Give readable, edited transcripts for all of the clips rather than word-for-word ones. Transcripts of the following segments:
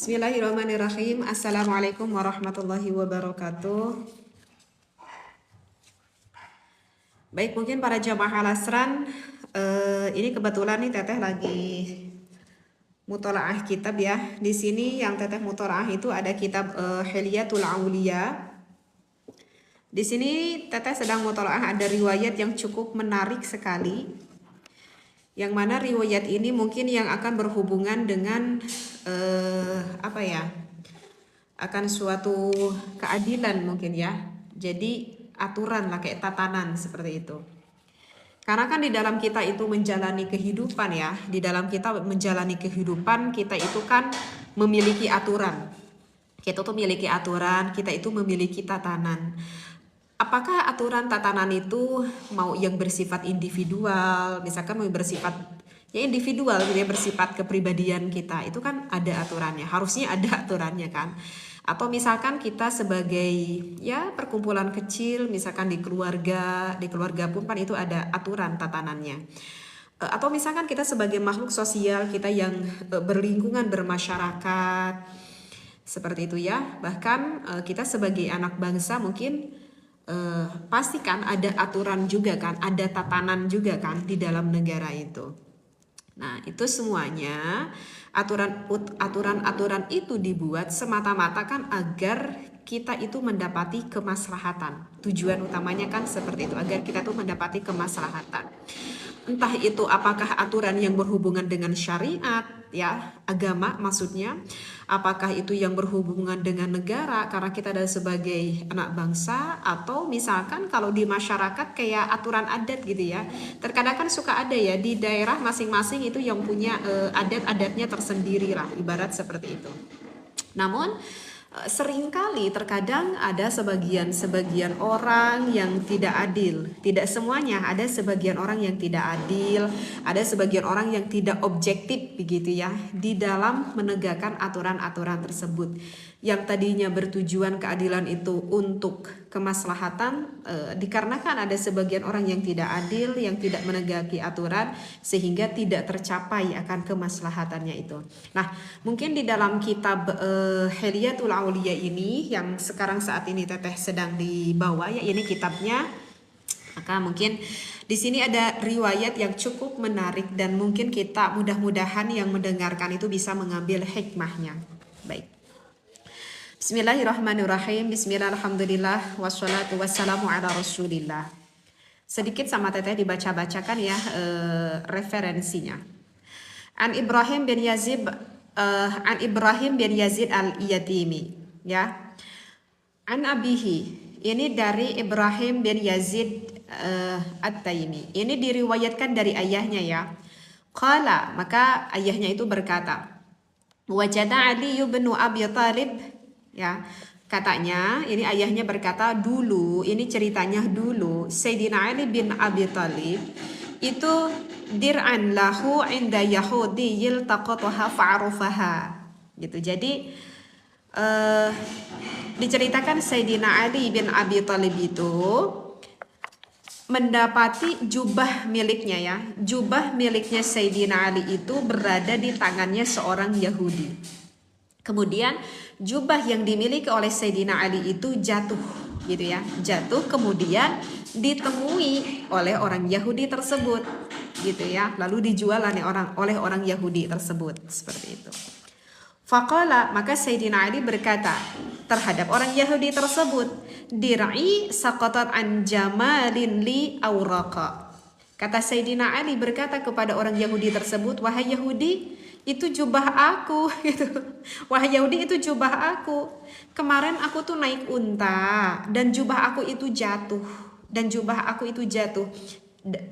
Bismillahirrahmanirrahim. Assalamualaikum warahmatullahi wabarakatuh. Baik, mungkin para jamaah Al-Asran, ini kebetulan nih Teteh lagi mutolaah kitab ya. Di sini yang Teteh mutolaah itu ada kitab Hilyatul Auliya. Di sini Teteh sedang mutolaah ada riwayat yang cukup menarik sekali. Yang mana riwayat ini mungkin yang akan berhubungan dengan akan suatu keadilan mungkin ya. Jadi aturan lah, kayak tatanan seperti itu. Karena kan di dalam kita itu menjalani kehidupan ya, di dalam kita menjalani kehidupan kita itu kan memiliki aturan. Kita tuh memiliki aturan, kita itu memiliki tatanan. Apakah aturan tatanan itu mau yang bersifat individual, misalkan mau bersifat ya individual, gitu ya, bersifat kepribadian kita, itu kan ada aturannya, harusnya ada aturannya kan. Atau misalkan kita sebagai ya perkumpulan kecil, misalkan di keluarga pun kan itu ada aturan tatanannya. Atau misalkan kita sebagai makhluk sosial, kita yang berlingkungan, bermasyarakat, seperti itu ya. Bahkan kita sebagai anak bangsa mungkin pastikan ada aturan juga kan, ada tatanan juga kan di dalam negara itu. Nah, itu semuanya aturan-aturan itu dibuat semata-mata kan agar kita itu mendapati kemaslahatan. Tujuan utamanya kan seperti itu, agar kita tuh mendapati kemaslahatan. Entah itu apakah aturan yang berhubungan dengan syariat ya, agama maksudnya, apakah itu yang berhubungan dengan negara karena kita adalah sebagai anak bangsa, atau misalkan kalau di masyarakat kayak aturan adat gitu ya. Terkadang kan suka ada ya di daerah masing-masing itu yang punya adat-adatnya tersendiri lah, ibarat seperti itu. Namun seringkali terkadang ada sebagian orang yang tidak adil. Tidak semuanya, ada sebagian orang yang tidak adil, ada sebagian orang yang tidak objektif begitu ya di dalam menegakkan aturan-aturan tersebut. Yang tadinya bertujuan keadilan itu untuk kemaslahatan, dikarenakan ada sebagian orang yang tidak adil, yang tidak menegaki aturan, sehingga tidak tercapai akan kemaslahatannya itu. Nah, mungkin di dalam kitab Hilyatul Auliya ini yang sekarang saat ini Teteh sedang dibawa ya, ini kitabnya. Maka mungkin di sini ada riwayat yang cukup menarik dan mungkin kita mudah-mudahan yang mendengarkan itu bisa mengambil hikmahnya. Baik. Bismillahirrahmanirrahim. Bismillahirrahmanirrahim. Wassalatu wassalamu ala rasulillah. Sedikit sama Teteh dibaca-bacakan ya referensinya. An Ibrahim bin Yazid al-Yatimi ya. An abihi, ini dari Ibrahim bin Yazid at-Taimi. Ini diriwayatkan dari ayahnya ya. Qala, maka ayahnya itu berkata, wajada Ali bin Abi Thalib ya, katanya ini ayahnya berkata dulu, ini ceritanya dulu Sayyidina Ali bin Abi Thalib itu dir'an lahu inda Yahudi yiltaqataha fa'arufaha gitu. Jadi diceritakan Sayyidina Ali bin Abi Thalib itu mendapati jubah miliknya ya. Jubah miliknya Sayyidina Ali itu berada di tangannya seorang Yahudi. Kemudian jubah yang dimiliki oleh Sayyidina Ali itu jatuh gitu ya. Jatuh kemudian ditemui oleh orang Yahudi tersebut gitu ya. Lalu dijual oleh orang Yahudi tersebut seperti itu. Faqala, maka Sayyidina Ali berkata terhadap orang Yahudi tersebut, dir'i saqatat an jamalin li awraqa. Kata Sayyidina Ali berkata kepada orang Yahudi tersebut, wahai Yahudi, itu jubah aku gitu. Wahai Yahudi, itu jubah aku. Kemarin aku tuh naik unta dan jubah aku itu jatuh.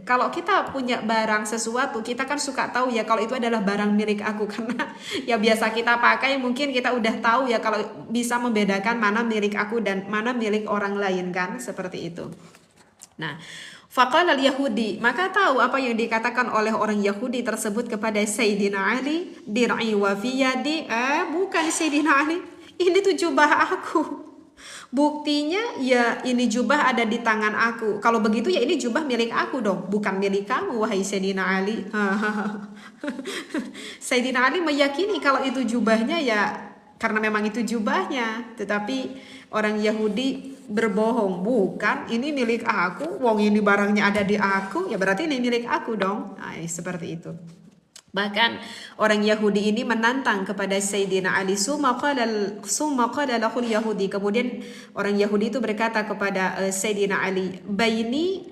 Kalau kita punya barang sesuatu, kita kan suka tahu ya kalau itu adalah barang milik aku, karena ya biasa kita pakai, mungkin kita udah tahu ya kalau bisa membedakan mana milik aku dan mana milik orang lain kan, seperti itu. Nah, faqala al-Yahudi, maka tahu apa yang dikatakan oleh orang Yahudi tersebut kepada Sayyidina Ali, dir'i wa fi yadi, bukan Sayyidina Ali, ini tuh jubah aku. Buktinya ya ini jubah ada di tangan aku. Kalau begitu ya ini jubah milik aku dong, bukan milik kamu wahai Sayyidina Ali. Sayyidina Ali meyakini kalau itu jubahnya ya karena memang itu jubahnya. Tetapi orang Yahudi berbohong, bukan, ini milik aku, wong ini barangnya ada di aku, ya berarti ini milik aku dong. Nah, seperti itu. Bahkan orang Yahudi ini menantang kepada Sayyidina Ali. Summa qala lahul Yahudi. Kemudian orang Yahudi itu berkata kepada Sayyidina Ali, baini,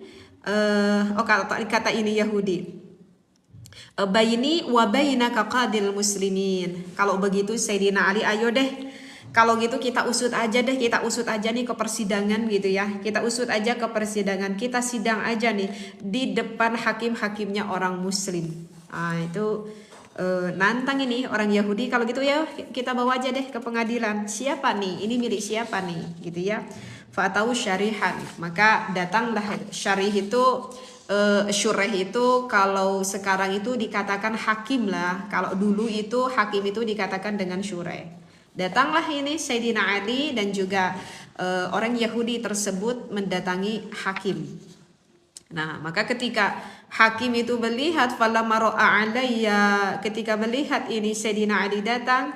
kata ini Yahudi, baini wa bainaka qadil muslimin. Kalau begitu Sayyidina Ali, ayo deh, kalau gitu kita usut aja nih ke persidangan gitu ya. Kita usut aja ke persidangan, kita sidang aja nih di depan hakim-hakimnya orang muslim. Nah, itu nantang ini orang Yahudi. Kalau gitu ya kita bawa aja deh ke pengadilan. Siapa nih? Ini milik siapa nih? Gitu ya. Fa'atau syarihan. Maka datanglah syarih itu, syureh itu kalau sekarang itu dikatakan hakim lah. Kalau dulu itu hakim itu dikatakan dengan syureh. Datanglah ini Sayyidina Ali dan juga orang Yahudi tersebut mendatangi hakim. Nah, maka ketika hakim itu melihat, falamma ra'a alayya, ketika melihat ini Sayyidina Ali datang,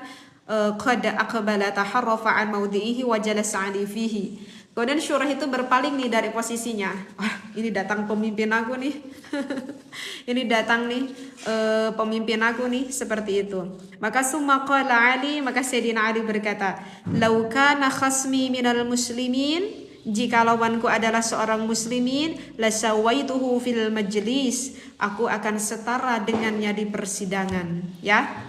qad aqbala taharrafa an mawdi'ihi wa jalasa ali fihi. Kemudian syurah itu berpaling nih dari posisinya. Ini datang pemimpin aku nih. Ini datang nih pemimpin aku nih, seperti itu. Maka summa qala Ali, maka Sayyidina Ali berkata, "Lau kana khasmi minal muslimin, jika lawanku adalah seorang muslimin, la sawaituhu fil majlis, aku akan setara dengannya di persidangan." Ya.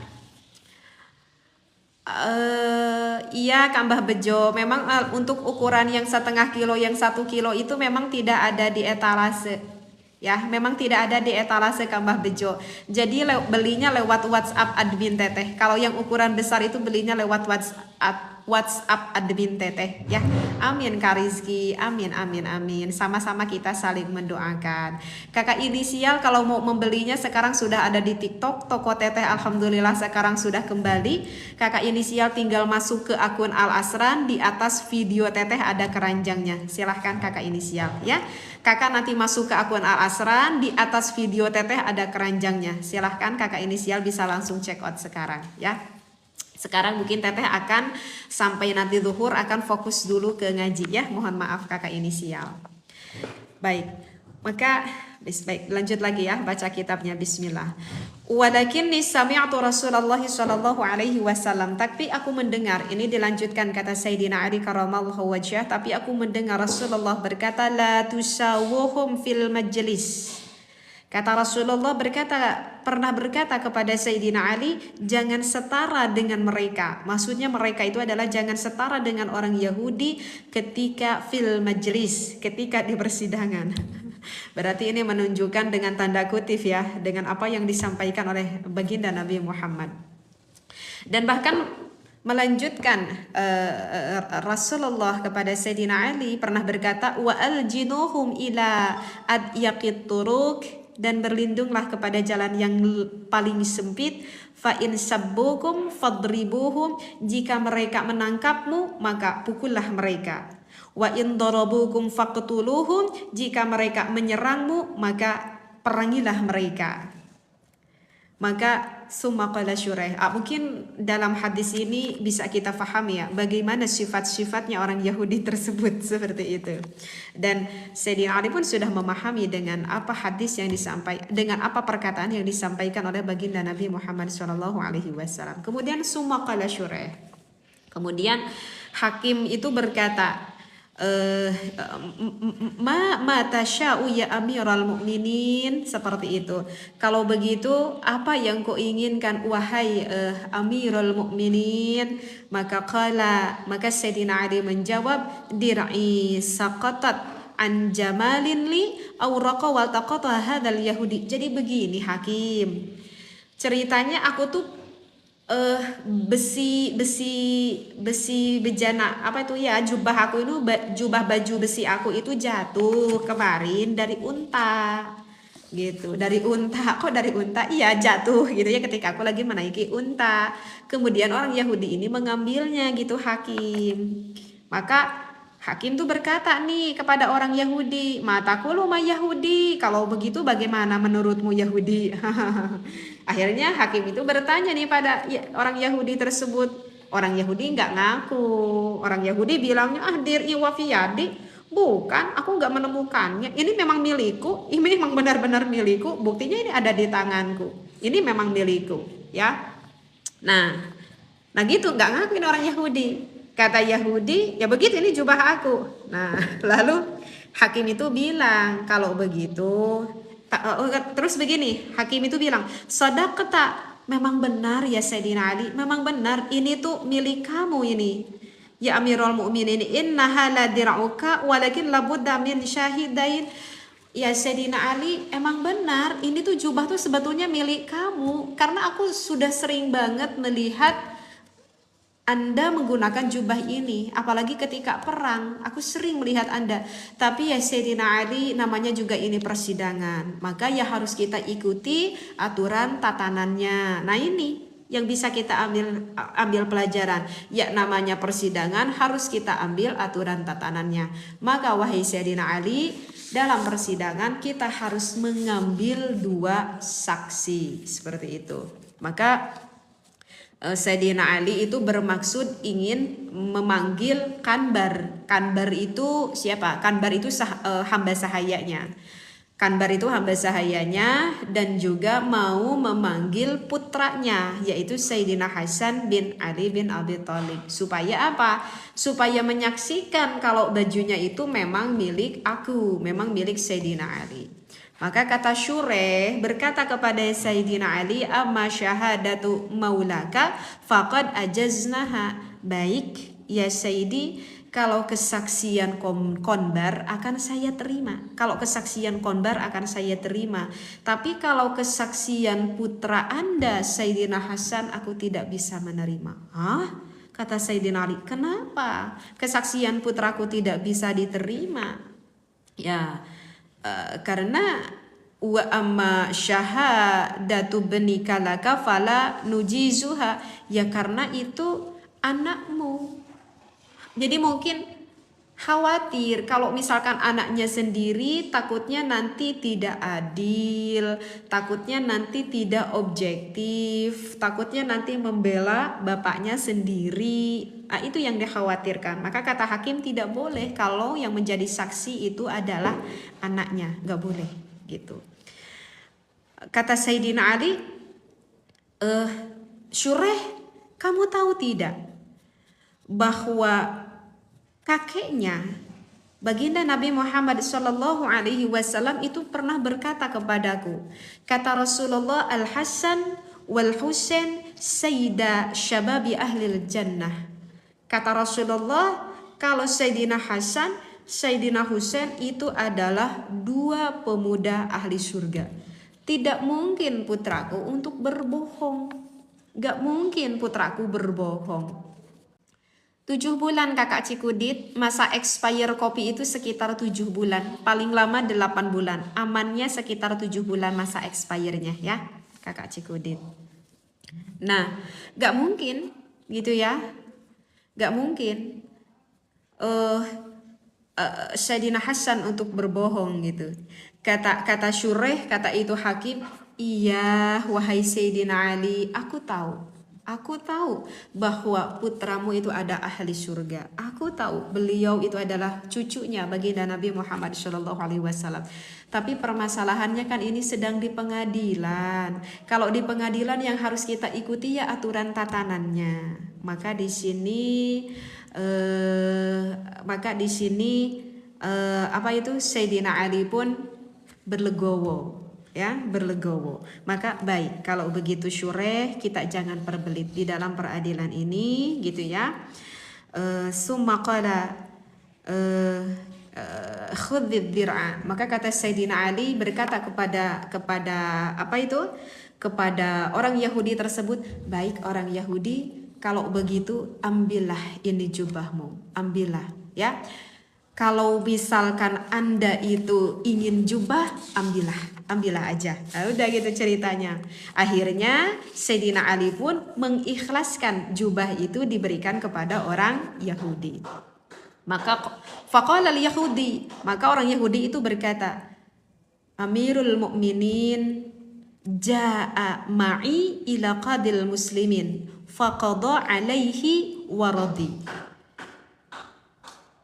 Iya Kambah Bejo, memang untuk ukuran yang 1/2 kilo, yang 1 kilo itu memang tidak ada di etalase. Ya, memang tidak ada di etalase Kambah Bejo. Jadi belinya lewat WhatsApp admin Teteh. Kalau yang ukuran besar itu belinya lewat WhatsApp admin Teteh ya. Amin Kak Rizky, amin amin amin. Sama-sama kita saling mendoakan. Kakak inisial kalau mau membelinya sekarang sudah ada di TikTok. Toko Teteh alhamdulillah sekarang sudah kembali. Kakak inisial tinggal masuk ke akun Al Asran, di atas video Teteh ada keranjangnya. Silahkan kakak inisial ya. Kakak nanti masuk ke akun Al Asran, di atas video Teteh ada keranjangnya. Silahkan kakak inisial bisa langsung check out sekarang ya. Sekarang mungkin Teteh akan sampai nanti zuhur akan fokus dulu ke ngaji ya. Mohon maaf kakak inisial. Baik, maka baik lanjut lagi ya, baca kitabnya. Bismillah. Walakinni sami'tu Rasulullah sallallahu alaihi wasallam. Tapi aku mendengar, ini dilanjutkan kata Sayyidina Ali karamallahu wajhah, tapi aku mendengar Rasulullah berkata, la tusawuhum fil majlis. Kata Rasulullah pernah berkata kepada Sayyidina Ali, jangan setara dengan mereka. Maksudnya mereka itu adalah jangan setara dengan orang Yahudi ketika fil majlis, ketika di persidangan. Berarti ini menunjukkan dengan tanda kutip ya, dengan apa yang disampaikan oleh baginda Nabi Muhammad. Dan bahkan melanjutkan Rasulullah kepada Sayyidina Ali pernah berkata, wa aljinuhum ila adyaqit turuq, dan berlindunglah kepada jalan yang paling sempit. Fa in sabbukum fadribuhum, jika mereka menangkapmu maka pukullah mereka. Wa in darabukum faqtuluhum, jika mereka menyerangmu maka perangilah mereka. Maka summa qala syuraih. Mungkin dalam hadis ini bisa kita fahami ya bagaimana sifat-sifatnya orang Yahudi tersebut seperti itu. Dan Sayyidina Ali pun sudah memahami dengan apa hadis yang disampaikan, dengan apa perkataan yang disampaikan oleh baginda Nabi Muhammad SAW. Kemudian summa qala syuraih. Kemudian hakim itu berkata, ma tasya'u ya amiral mu'minin, seperti itu. Kalau begitu apa yang kau inginkan wahai amirul mu'minin? Maka Sayyidina Ali menjawab, dir'i saqatat an jamalin li aw raqa wa taqata hadzal yahudi. Jadi begini hakim, ceritanya aku tuh besi bejana apa itu ya, jubah aku itu, jubah baju besi aku itu jatuh kemarin dari unta gitu. Dari unta, kok dari unta? Iya jatuh gitu ya ketika aku lagi menaiki unta. Kemudian orang Yahudi ini mengambilnya gitu hakim. Maka hakim tuh berkata nih kepada orang Yahudi, mataku lu mah Yahudi, kalau begitu bagaimana menurutmu Yahudi? Akhirnya hakim itu bertanya nih pada orang Yahudi tersebut, Orang Yahudi nggak ngaku. Orang Yahudi bilangnya, dir'i wa fiyadi. Bukan, aku nggak menemukannya. Ini memang milikku, ini memang benar-benar milikku. Buktinya ini ada di tanganku. Ini memang milikku, ya. Nah gitu, nggak ngakuin orang Yahudi. Kata Yahudi, ya begitu, ini jubah aku. Nah, lalu hakim itu bilang, kalau begitu, terus begini, hakim itu bilang, sadaqta, memang benar ya Sayyidina Ali, memang benar, ini tuh milik kamu ini. Ya Amirul Mukminin, innaha la dir'uka walakin labudda min syahidain. Ya Sayyidina Ali, emang benar, ini tuh jubah tuh sebetulnya milik kamu. Karena aku sudah sering banget melihat Anda menggunakan jubah ini, apalagi ketika perang, aku sering melihat Anda. Tapi ya Sayyidina Ali, namanya juga ini persidangan, maka ya harus kita ikuti aturan tatanannya. Nah ini yang bisa kita ambil pelajaran, ya namanya persidangan, harus kita ambil aturan tatanannya. Maka wahai Sayyidina Ali, dalam persidangan kita harus mengambil 2 saksi, seperti itu. Maka Sayyidina Ali itu bermaksud ingin memanggil Kanbar. Kanbar itu siapa? Kanbar itu hamba sahayanya. Kanbar itu hamba sahayanya, dan juga mau memanggil putranya, yaitu Sayyidina Hasan bin Ali bin Abi Thalib. Supaya apa? Supaya menyaksikan kalau bajunya itu memang milik aku, memang milik Sayyidina Ali. Maka kata Syureh berkata kepada Sayyidina Ali, amma syahadatu maulaka faqad ajaznaha. Baik ya Sayyidi, kalau kesaksian Konbar akan saya terima. Kalau kesaksian Konbar akan saya terima. Tapi kalau kesaksian putra Anda Sayyidina Hasan, aku tidak bisa menerima. Hah? Kata Sayyidina Ali, kenapa kesaksian putraku tidak bisa diterima? Ya, karena wa amma syahadatu benika laka fala nujizuha, ya karena itu anakmu. Jadi mungkin khawatir kalau misalkan anaknya sendiri, takutnya nanti tidak adil, takutnya nanti tidak objektif, takutnya nanti membela bapaknya sendiri. Nah, itu yang dikhawatirkan. Maka kata hakim, tidak boleh kalau yang menjadi saksi itu adalah anaknya, nggak boleh gitu. Kata Sayyidina Ali, Syureh, kamu tahu tidak bahwa kakeknya baginda Nabi Muhammad Shallallahu Alaihi Wasallam itu pernah berkata kepadaku, kata Rasulullah, Al Hasan wal Husain sayyida syababi ahlil jannah. Kata Rasulullah, kalau Sayyidina Hasan, Sayyidina Husain itu adalah 2 pemuda ahli surga. Tidak mungkin putraku untuk berbohong. Gak mungkin putraku berbohong. 7 bulan kakak Cikudit, masa expire kopi itu sekitar 7 bulan. Paling lama 8 bulan. Amannya sekitar 7 bulan masa expire-nya ya kakak Cikudit. Nah, gak mungkin gitu ya. Gak mungkin Sayyidina Hasan untuk berbohong gitu. Kata Syureh, kata itu hakim, iya wahai Sayyidina Ali, aku tahu bahwa putramu itu ada ahli surga. Aku tahu beliau itu adalah cucunya baginda Nabi Muhammad SAW. Tapi permasalahannya kan ini sedang di pengadilan. Kalau di pengadilan yang harus kita ikuti ya aturan tatanannya. Maka di sini Sayyidina Ali pun berlegowo. Ya, berlegowo. Maka baik, kalau begitu Syureh, kita jangan perbelit di dalam peradilan ini gitu ya. Summa qala khudhid dir'a. Maka kata Sayyidina Ali berkata kepada kepada orang Yahudi tersebut, baik orang Yahudi, kalau begitu ambillah ini jubahmu, ambillah ya. Kalau misalkan Anda itu ingin jubah, ambillah aja. Nah, udah gitu ceritanya. Akhirnya Sayyidina Ali pun mengikhlaskan jubah itu diberikan kepada orang Yahudi. Maka faqala al-Yahudi, maka orang Yahudi itu berkata, Amirul Mukminin, Ja'a ma'i ila qadil muslimin faqada alaihi waradi.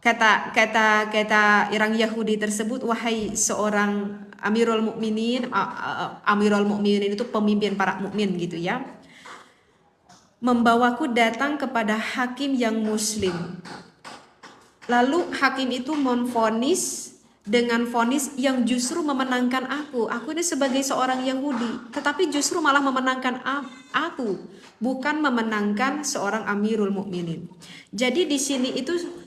Kata orang Yahudi tersebut, wahai seorang Amirul Mukminin, Amirul Mukminin itu pemimpin para mukmin gitu ya, membawaku datang kepada hakim yang muslim. Lalu hakim itu memvonis dengan vonis yang justru memenangkan aku. Aku ini sebagai seorang Yahudi, tetapi justru malah memenangkan aku, bukan memenangkan seorang Amirul Mukminin. Jadi di sini itu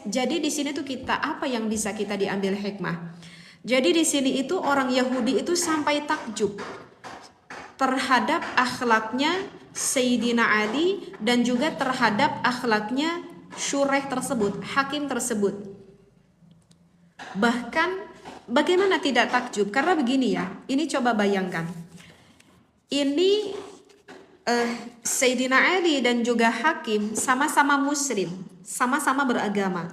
Jadi di sini tuh apa yang bisa kita diambil hikmah? Jadi di sini itu orang Yahudi itu sampai takjub terhadap akhlaknya Sayyidina Ali dan juga terhadap akhlaknya Syureh tersebut, hakim tersebut. Bahkan bagaimana tidak takjub? Karena begini ya, ini coba bayangkan. Ini Sayyidina Ali dan juga hakim sama-sama muslim, sama-sama beragama.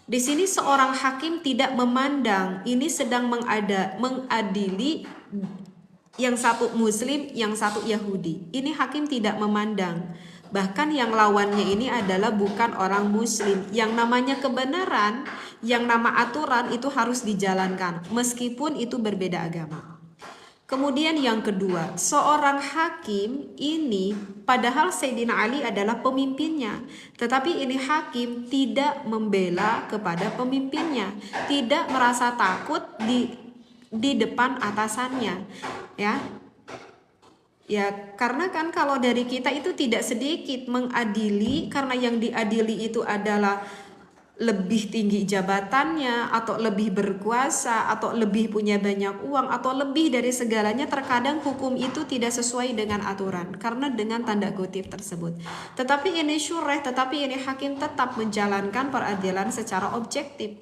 Di sini seorang hakim tidak memandang ini sedang mengadili yang satu muslim, yang satu Yahudi. Ini hakim tidak memandang. Bahkan yang lawannya ini adalah bukan orang muslim. Yang namanya kebenaran, yang nama aturan itu harus dijalankan meskipun itu berbeda agama. Kemudian yang kedua, seorang hakim ini padahal Sayyidina Ali adalah pemimpinnya, tetapi ini hakim tidak membela kepada pemimpinnya, tidak merasa takut di depan atasannya, ya. Ya, karena kan kalau dari kita itu tidak sedikit mengadili karena yang diadili itu adalah lebih tinggi jabatannya, atau lebih berkuasa, atau lebih punya banyak uang, atau lebih dari segalanya. Terkadang hukum itu tidak sesuai dengan aturan karena dengan tanda kutip tersebut. Tetapi ini syureh, tetapi ini hakim tetap menjalankan peradilan secara objektif.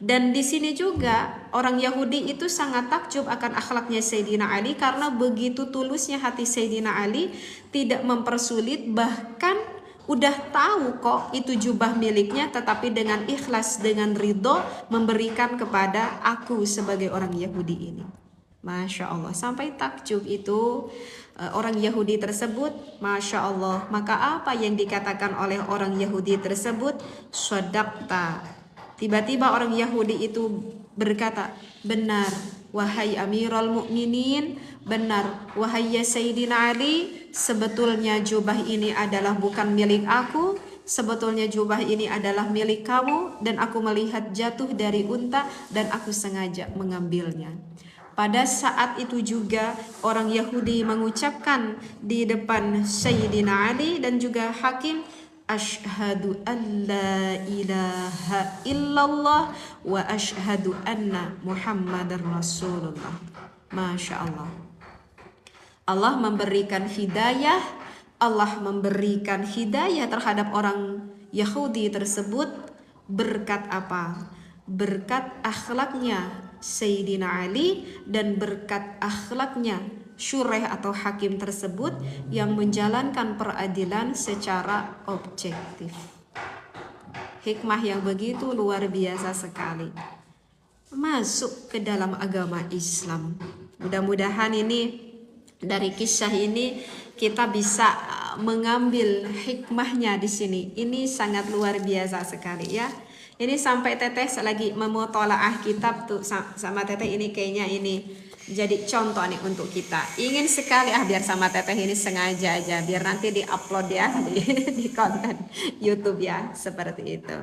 Dan di sini juga orang Yahudi itu sangat takjub akan akhlaknya Sayyidina Ali karena begitu tulusnya hati Sayyidina Ali, tidak mempersulit, bahkan udah tahu kok itu jubah miliknya, tetapi dengan ikhlas, dengan ridho memberikan kepada aku sebagai orang Yahudi ini. Masya Allah, sampai takjub itu orang Yahudi tersebut. Masya Allah, maka apa yang dikatakan oleh orang Yahudi tersebut? Shadaqta. Tiba-tiba orang Yahudi itu berkata, benar wahai Amirul Mukminin, benar wahai ya Sayyidina Ali, sebetulnya jubah ini adalah bukan milik aku, sebetulnya jubah ini adalah milik kamu, dan aku melihat jatuh dari unta dan aku sengaja mengambilnya. Pada saat itu juga orang Yahudi mengucapkan di depan Sayyidina Ali dan juga hakim, Ashhadu an la ilaha illallah wa ashhadu anna Muhammadar Rasulullah. Masya Allah. Allah memberikan hidayah, Allah memberikan hidayah terhadap orang Yahudi tersebut berkat apa? Berkat akhlaknya Sayyidina Ali dan berkat akhlaknya Syureh atau hakim tersebut yang menjalankan peradilan secara objektif. Hikmah yang begitu luar biasa sekali masuk ke dalam agama Islam. Mudah-mudahan ini dari kisah ini kita bisa mengambil hikmahnya di sini. Ini sangat luar biasa sekali ya. Ini sampai teteh lagi memutolaah kitab tuh sama teteh, ini kayaknya ini jadi contoh nih untuk kita. Ingin sekali biar sama teteh ini sengaja aja biar nanti diupload ya di konten YouTube ya, seperti itu.